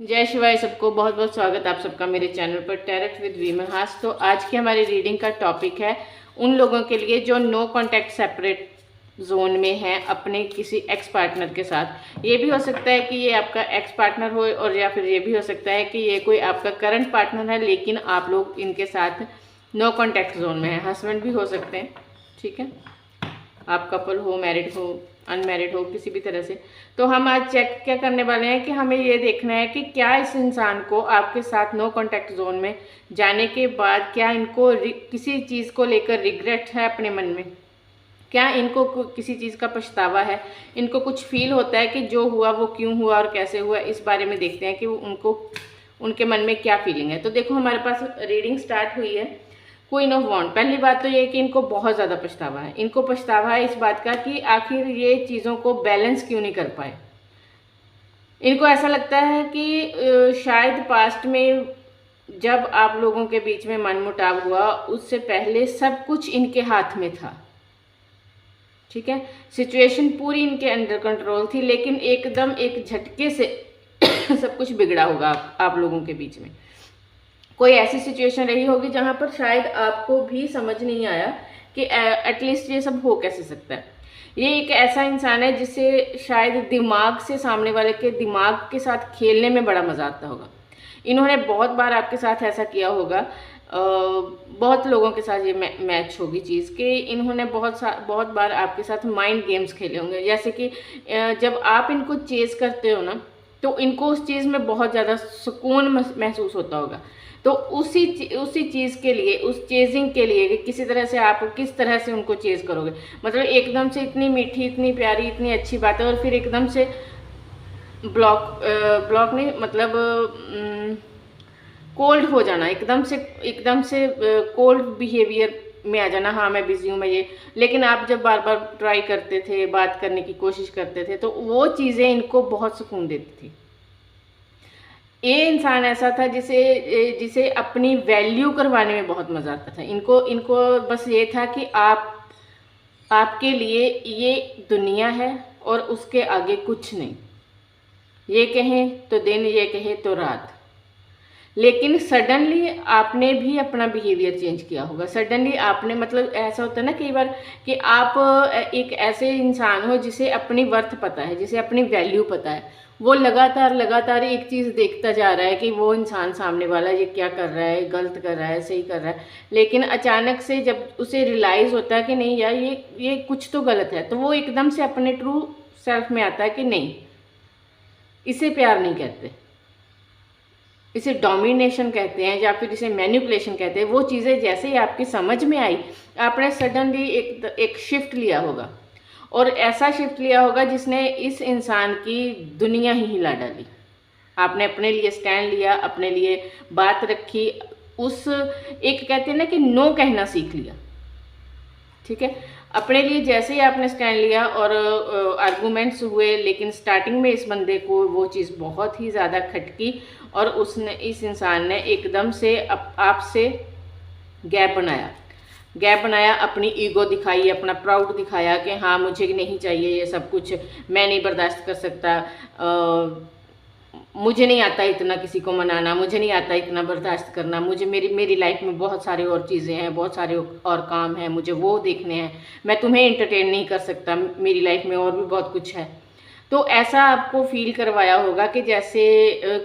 जय शिवाय। सबको बहुत बहुत स्वागत आप सबका मेरे चैनल पर टैरेट विद वीमहास। तो आज की हमारी रीडिंग का टॉपिक है उन लोगों के लिए जो नो कांटेक्ट सेपरेट जोन में है अपने किसी एक्स पार्टनर के साथ। ये भी हो सकता है कि ये आपका एक्स पार्टनर हो, और या फिर ये भी हो सकता है कि ये कोई आपका करंट पार्टनर है लेकिन आप लोग इनके साथ नो कांटेक्ट जोन में है। हस्बैंड भी हो सकते हैं, ठीक है, आप कपल हो, मैरिड हो, अनमैरिड हो, किसी भी तरह से। तो हम आज चेक क्या करने वाले हैं कि हमें ये देखना है कि क्या इस इंसान को आपके साथ नो कांटेक्ट जोन में जाने के बाद क्या इनको किसी चीज़ को लेकर रिग्रेट है अपने मन में, क्या इनको किसी चीज़ का पछतावा है, इनको कुछ फील होता है कि जो हुआ वो क्यों हुआ और कैसे हुआ। इस बारे में देखते हैं कि उनको उनके मन में क्या फीलिंग है। तो देखो हमारे पास रीडिंग स्टार्ट हुई है। क्वीन ऑफ वॉन्ड। पहली बात तो ये कि इनको बहुत ज़्यादा पछतावा है। इनको पछतावा है इस बात का कि आखिर ये चीज़ों को बैलेंस क्यों नहीं कर पाए। इनको ऐसा लगता है कि शायद पास्ट में जब आप लोगों के बीच में मनमुटाव हुआ उससे पहले सब कुछ इनके हाथ में था, ठीक है, सिचुएशन पूरी इनके अंडर कंट्रोल थी, लेकिन एकदम एक झटके से सब कुछ बिगड़ा होगा आप लोगों के बीच में। कोई ऐसी सिचुएशन रही होगी जहां पर शायद आपको भी समझ नहीं आया कि एटलीस्ट ये सब हो कैसे सकता है। ये एक ऐसा इंसान है जिसे शायद दिमाग से, सामने वाले के दिमाग के साथ खेलने में बड़ा मजा आता होगा। इन्होंने बहुत बार आपके साथ ऐसा किया होगा, बहुत लोगों के साथ ये मैच होगी चीज़ कि इन्होंने बहुत बार आपके साथ माइंड गेम्स खेले होंगे। जैसे कि जब आप इनको चेज़ करते हो ना, तो इनको उस चीज़ में बहुत ज़्यादा सुकून महसूस होता होगा। तो उसी चीज़ के लिए, उस चेजिंग के लिए कि किसी तरह से आप किस तरह से उनको चेज़ करोगे। मतलब एकदम से इतनी मीठी, इतनी प्यारी, इतनी अच्छी बात है और फिर एकदम से ब्लॉक नहीं, मतलब कोल्ड हो जाना, एकदम से कोल्ड बिहेवियर में आ जाना। हाँ मैं बिजी हूँ, मैं ये, लेकिन आप जब बार बार ट्राई करते थे, बात करने की कोशिश करते थे, तो वो चीज़ें इनको बहुत सुकून देती थी। ये इंसान ऐसा था जिसे जिसे अपनी वैल्यू करवाने में बहुत मज़ा आता था। इनको बस ये था कि आपके लिए ये दुनिया है और उसके आगे कुछ नहीं। ये कहें तो दिन, ये कहें तो रात। लेकिन सडनली आपने भी अपना बिहेवियर चेंज किया होगा। सडनली आपने, मतलब ऐसा होता है ना कई बार कि आप एक ऐसे इंसान हो जिसे अपनी वर्थ पता है, जिसे अपनी वैल्यू पता है। वो लगातार एक चीज़ देखता जा रहा है कि वो इंसान सामने वाला ये क्या कर रहा है, गलत कर रहा है, सही कर रहा है। लेकिन अचानक से जब उसे रियलाइज़ होता है कि नहीं यार ये कुछ तो गलत है, तो वो एकदम से अपने ट्रू सेल्फ में आता है कि नहीं, इसे प्यार नहीं कहते, इसे डोमिनेशन कहते हैं या फिर इसे मैनिपुलेशन कहते हैं। वो चीज़ें जैसे ही आपकी समझ में आई, आपने सडनली एक शिफ्ट लिया होगा, और ऐसा शिफ्ट लिया होगा जिसने इस इंसान की दुनिया ही हिला डाली। आपने अपने लिए स्टैंड लिया, अपने लिए बात रखी, उस एक कहते हैं ना कि नो कहना सीख लिया, ठीक है। अपने लिए जैसे ही आपने स्टैंड लिया और आर्गूमेंट्स हुए, लेकिन स्टार्टिंग में इस बंदे को वो चीज़ बहुत ही ज़्यादा खटकी और इस इंसान ने एकदम से आपसे गैप बनाया, अपनी ईगो दिखाई, अपना प्राउड दिखाया कि हाँ मुझे नहीं चाहिए ये सब कुछ, मैं नहीं बर्दाश्त कर सकता, मुझे नहीं आता इतना किसी को मनाना, मुझे नहीं आता इतना बर्दाश्त करना, मुझे मेरी लाइफ में बहुत सारी और चीज़ें हैं, बहुत सारे और काम हैं, मुझे वो देखने हैं, मैं तुम्हें एंटरटेन नहीं कर सकता, मेरी लाइफ में और भी बहुत कुछ है। तो ऐसा आपको फील करवाया होगा कि जैसे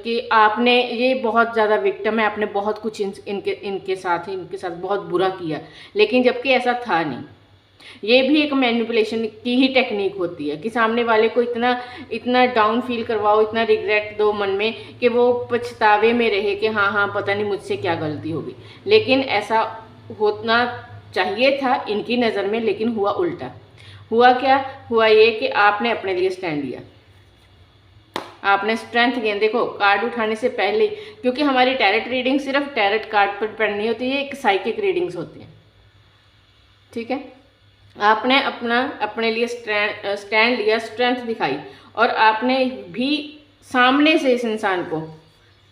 कि आपने, ये बहुत ज़्यादा विक्टिम है, आपने बहुत कुछ इनके साथ बहुत बुरा किया, लेकिन जबकि ऐसा था नहीं। ये भी एक मैनिपुलेशन की ही टेक्निक होती है कि सामने वाले को इतना डाउन फील करवाओ, इतना रिग्रेट दो मन में कि वो पछतावे में रहे कि हाँ पता नहीं मुझसे क्या गलती होगी। लेकिन ऐसा होना चाहिए था इनकी नज़र में, लेकिन हुआ उल्टा। हुआ क्या? हुआ ये कि आपने अपने लिए स्टैंड लिया, आपने स्ट्रेंथ गेन। देखो कार्ड उठाने से पहले, क्योंकि हमारी टैरेट रीडिंग सिर्फ टैरेट कार्ड पर डिपेंड नहीं होती है, एक साइकिक रीडिंग्स होती है, ठीक है। आपने अपने लिए स्टैंड लिया, स्ट्रेंथ दिखाई, और आपने भी सामने से इस इंसान को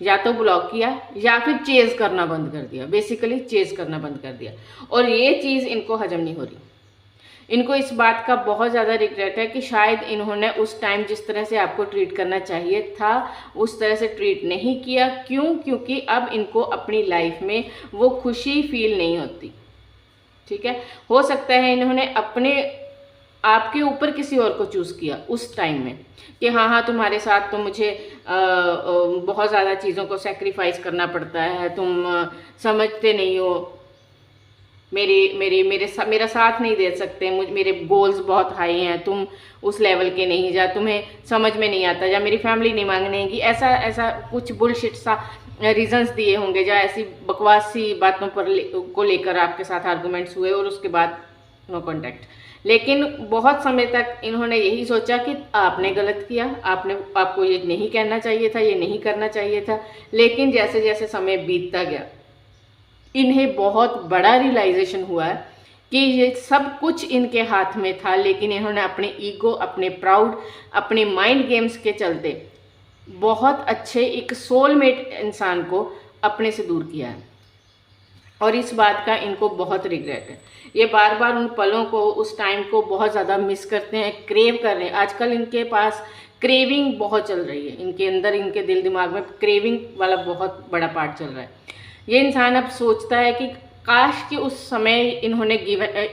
या तो ब्लॉक किया या फिर चेज करना बंद कर दिया, बेसिकली चेज करना बंद कर दिया। और ये चीज़ इनको हजम नहीं हो रही। इनको इस बात का बहुत ज़्यादा रिग्रेट है कि शायद इन्होंने उस टाइम जिस तरह से आपको ट्रीट करना चाहिए था उस तरह से ट्रीट नहीं किया। क्यों? क्योंकि अब इनको अपनी लाइफ में वो खुशी फील नहीं होती। ठीक है, हो सकता है इन्होंने अपने आपके ऊपर किसी और को चूज़ किया उस टाइम में कि हाँ हाँ तुम्हारे साथ तो मुझे बहुत ज़्यादा चीज़ों को सेक्रीफाइस करना पड़ता है, तुम समझते नहीं हो, मेरा साथ नहीं दे सकते, मेरे गोल्स बहुत हाई हैं, तुम उस लेवल के नहीं, जा तुम्हें समझ में नहीं आता, या मेरी फैमिली नहीं मांगनेगी, ऐसा ऐसा कुछ बुलशिट सा रीजंस दिए होंगे, या ऐसी बकवास सी बातों पर को लेकर आपके साथ आर्गूमेंट्स हुए और उसके बाद नो कॉन्टैक्ट। लेकिन बहुत समय तक इन्होंने यही सोचा कि आपने गलत किया, आपको ये नहीं कहना चाहिए था, ये नहीं करना चाहिए था। लेकिन जैसे जैसे समय बीतता गया इन्हें बहुत बड़ा रियलाइजेशन हुआ है कि ये सब कुछ इनके हाथ में था, लेकिन इन्होंने अपने ईगो, अपने प्राउड, अपने माइंड गेम्स के चलते बहुत अच्छे एक सोलमेट इंसान को अपने से दूर किया है। और इस बात का इनको बहुत रिग्रेट है। ये बार बार उन पलों को, उस टाइम को बहुत ज़्यादा मिस करते हैं, क्रेव कर रहे हैं। आजकल इनके पास क्रेविंग बहुत चल रही है, इनके अंदर, इनके दिल दिमाग में क्रेविंग वाला बहुत बड़ा पार्ट चल रहा है। ये इंसान अब सोचता है कि काश कि उस समय इन्होंने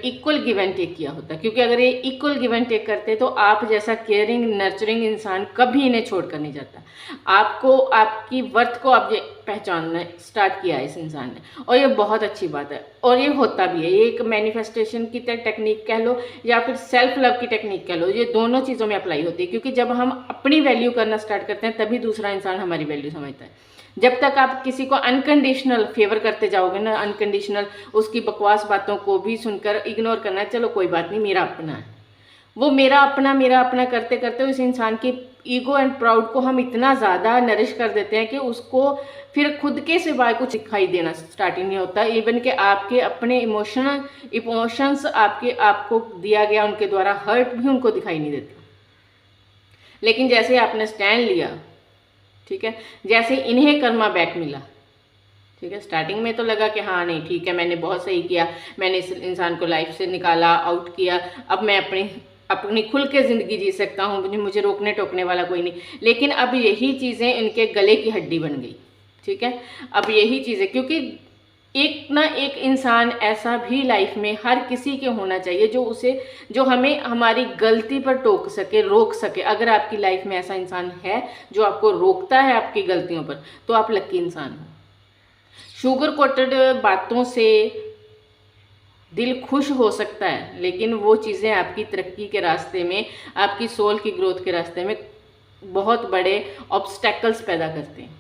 इक्वल गिव एंड टेक किया होता, क्योंकि अगर ये इक्वल गिव एंड टेक करते तो आप जैसा केयरिंग नर्चरिंग इंसान कभी इन्हें छोड़कर नहीं जाता। आपको, आपकी वर्थ को आप ये पहचानना स्टार्ट किया है इस इंसान ने, और ये बहुत अच्छी बात है। और ये होता भी है, ये एक मैनिफेस्टेशन की टेक्निक कह लो या फिर सेल्फ लव की टेक्निक कह लो, ये दोनों चीज़ों में अप्लाई होती है। क्योंकि जब हम अपनी वैल्यू करना स्टार्ट करते हैं तभी दूसरा इंसान हमारी वैल्यू समझता है। जब तक आप किसी को अनकंडीशनल फेवर करते जाओगे ना, अनकंडीशनल उसकी बकवास बातों को भी सुनकर इग्नोर करना, चलो कोई बात नहीं मेरा अपना है, वो मेरा अपना करते करते उस इंसान की ईगो एंड प्राउड को हम इतना ज़्यादा नरिश कर देते हैं कि उसको फिर खुद के सिवाय कुछ दिखाई देना स्टार्ट ही नहीं होता। इवन कि आपके अपने इमोशंस आपको दिया गया उनके द्वारा हर्ट भी उनको दिखाई नहीं देता। लेकिन जैसे आपने स्टैंड लिया, ठीक है, जैसे इन्हें कर्मा बैक मिला, ठीक है, स्टार्टिंग में तो लगा कि हाँ नहीं ठीक है, मैंने बहुत सही किया, मैंने इस इंसान को लाइफ से निकाला, आउट किया, अब मैं अपनी खुल के ज़िंदगी जी सकता हूँ, मुझे रोकने टोकने वाला कोई नहीं। लेकिन अब यही चीज़ें इनके गले की हड्डी बन गई। ठीक है, अब यही चीज़ें, क्योंकि एक ना एक इंसान ऐसा भी लाइफ में हर किसी के होना चाहिए जो हमें हमारी गलती पर टोक सके, रोक सके। अगर आपकी लाइफ में ऐसा इंसान है जो आपको रोकता है आपकी गलतियों पर, तो आप लकी इंसान हो। शुगर कोटेड बातों से दिल खुश हो सकता है, लेकिन वो चीज़ें आपकी तरक्की के रास्ते में, आपकी सोल की ग्रोथ के रास्ते में बहुत बड़े ऑब्स्टेकल्स पैदा करते हैं।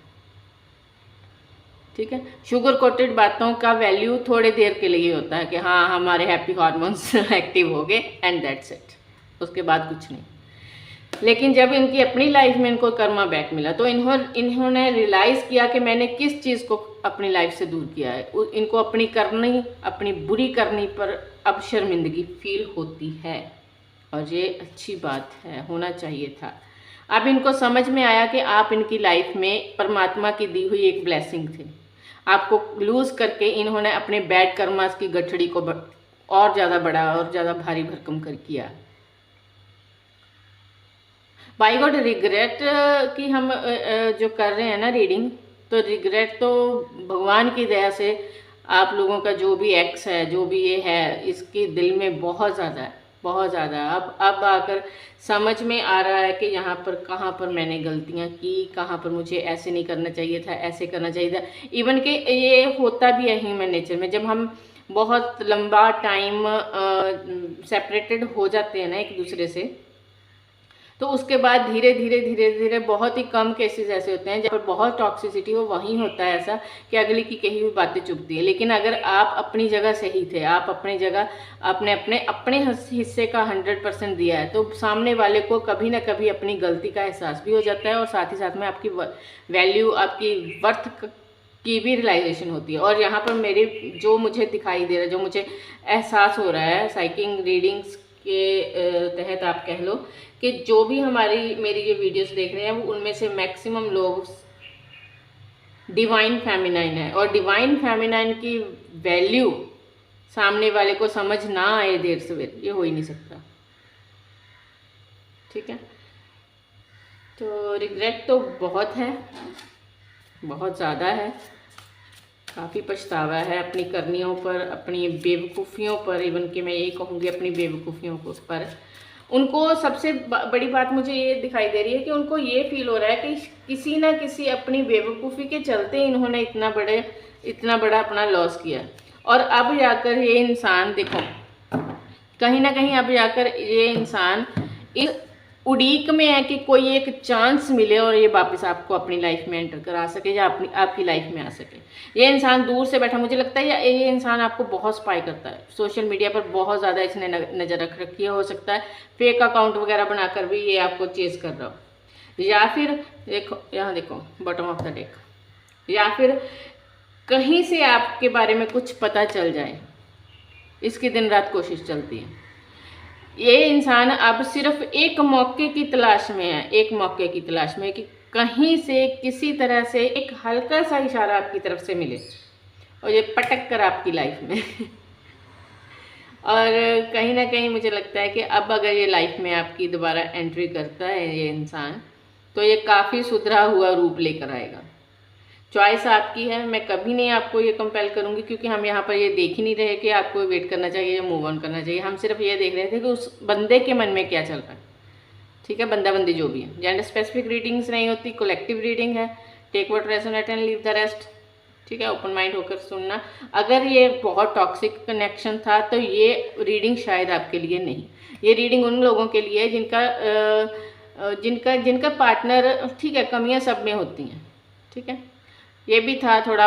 ठीक है, शुगर कोटेड बातों का वैल्यू थोड़े देर के लिए होता है कि हाँ हमारे हैप्पी हार्मोन्स एक्टिव हो गए एंड दैट्स इट, उसके बाद कुछ नहीं। लेकिन जब इनकी अपनी लाइफ में इनको कर्मा बैक मिला तो इन्होंने रियलाइज़ किया कि मैंने किस चीज़ को अपनी लाइफ से दूर किया है। इनको अपनी बुरी करनी पर अब शर्मिंदगी फील होती है, और ये अच्छी बात है, होना चाहिए था। अब इनको समझ में आया कि आप इनकी लाइफ में परमात्मा की दी हुई एक ब्लेसिंग थे। आपको लूज़ करके इन्होंने अपने बैड कर्मास की गठड़ी को और ज़्यादा बड़ा और ज़्यादा भारी भरकम कर किया। बाई गॉड रिग्रेट कि हम जो कर रहे हैं ना रीडिंग, तो रिग्रेट तो भगवान की दया से आप लोगों का जो भी एक्स है, जो भी ये है, इसके दिल में बहुत ज़्यादा है, बहुत ज़्यादा। अब आकर समझ में आ रहा है कि यहाँ पर कहाँ पर मैंने गलतियाँ की, कहाँ पर मुझे ऐसे नहीं करना चाहिए था, ऐसे करना चाहिए था। इवन कि ये होता भी है ह्यूमन नेचर में, जब हम बहुत लंबा टाइम सेपरेटेड हो जाते हैं ना एक दूसरे से, तो उसके बाद धीरे धीरे बहुत ही कम केसेस ऐसे होते हैं जहाँ पर बहुत टॉक्सिसिटी हो, वहीं होता है ऐसा कि अगली की कही हुई बातें चुभती है। लेकिन अगर आप अपनी जगह सही थे, आप अपनी जगह अपने हिस्से का 100% दिया है, तो सामने वाले को कभी ना कभी अपनी गलती का एहसास भी हो जाता है, और साथ ही साथ में आपकी वैल्यू, आपकी वर्थ की भी रियलाइजेशन होती है। और यहाँ पर जो मुझे दिखाई दे रहा है, जो मुझे एहसास हो रहा है साइकिंग रीडिंग्स के तहत, आप कह लो कि जो भी मेरी जो वीडियोस देख रहे हैं वो उनमें से मैक्सिमम लोग डिवाइन फेमिनाइन है, और डिवाइन फेमिनाइन की वैल्यू सामने वाले को समझ ना आए देर सवेर, ये हो ही नहीं सकता। ठीक है, तो रिग्रेट तो बहुत है, बहुत ज़्यादा है, काफ़ी पछतावा है अपनी करनियों पर, अपनी बेवकूफ़ियों पर, इवन कि मैं यही कहूँगी अपनी बेवकूफ़ियों पर। उनको सबसे बड़ी बात मुझे ये दिखाई दे रही है कि उनको ये फील हो रहा है कि किसी ना किसी अपनी बेवकूफ़ी के चलते इन्होंने इतना बड़ा अपना लॉस किया। और अब जाकर ये इंसान देखो, कहीं ना कहीं अब जाकर ये इंसान इस उड़ीक में है कि कोई एक चांस मिले और ये वापस आपको अपनी लाइफ में एंटर करा सके या आपकी लाइफ में आ सके। ये इंसान दूर से बैठा, मुझे लगता है ये इंसान आपको बहुत स्पाई करता है, सोशल मीडिया पर बहुत ज़्यादा इसने नज़र रख रखी है। हो सकता है फेक अकाउंट वगैरह बनाकर भी ये आपको चेज़ कर रहा हो, या फिर देखो यहाँ देखो बॉटम ऑफ द डेक, या फिर कहीं से आपके बारे में कुछ पता चल जाए, इसकी दिन रात कोशिश चलती है। ये इंसान अब सिर्फ एक मौके की तलाश में है, एक मौके की तलाश में कि कहीं से किसी तरह से एक हल्का सा इशारा आपकी तरफ से मिले और ये पटक कर आपकी लाइफ में और कहीं ना कहीं मुझे लगता है कि अब अगर ये लाइफ में आपकी दोबारा एंट्री करता है ये इंसान, तो ये काफ़ी सुधरा हुआ रूप लेकर आएगा। चॉइस आपकी है, मैं कभी नहीं आपको ये कंपेल करूँगी, क्योंकि हम यहाँ पर ये देख ही नहीं रहे कि आपको वेट करना चाहिए या मूव ऑन करना चाहिए। हम सिर्फ ये देख रहे थे कि उस बंदे के मन में क्या चल रहा है। ठीक है, बंदा बंदी जो भी है, जेंडर स्पेसिफिक रीडिंग्स नहीं होती, कलेक्टिव रीडिंग है। Take what resonate and leave the rest. ठीक है, ओपन माइंड होकर सुनना। अगर ये बहुत टॉक्सिक कनेक्शन था तो ये रीडिंग शायद आपके लिए नहीं, ये रीडिंग उन लोगों के लिए जिनका पार्टनर, ठीक है, कमियाँ सब में होती हैं। ठीक है, ये भी था थोड़ा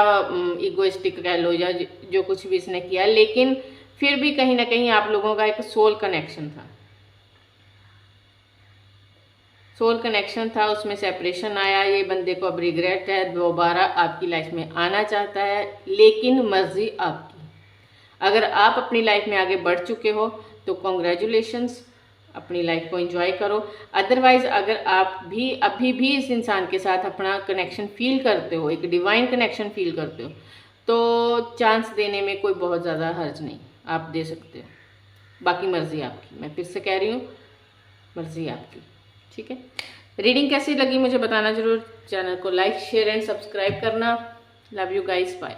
इगोइस्टिक कह लो या जो कुछ भी इसने किया, लेकिन फिर भी कहीं ना कहीं आप लोगों का एक सोल कनेक्शन था, सोल कनेक्शन था, उसमें सेपरेशन आया। ये बंदे को अब रिग्रेट है, दोबारा आपकी लाइफ में आना चाहता है, लेकिन मर्जी आपकी। अगर आप अपनी लाइफ में आगे बढ़ चुके हो तो कॉन्ग्रेचुलेशंस, अपनी लाइफ को एंजॉय करो। अदरवाइज़ अगर आप भी अभी भी इस इंसान के साथ अपना कनेक्शन फील करते हो, एक डिवाइन कनेक्शन फील करते हो, तो चांस देने में कोई बहुत ज़्यादा हर्ज नहीं, आप दे सकते हो। बाकी मर्ज़ी आपकी, मैं फिर से कह रही हूँ, मर्ज़ी आपकी। ठीक है, रीडिंग कैसी लगी मुझे बताना ज़रूर। चैनल को लाइक शेयर एंड सब्सक्राइब करना। Love you guys, bye.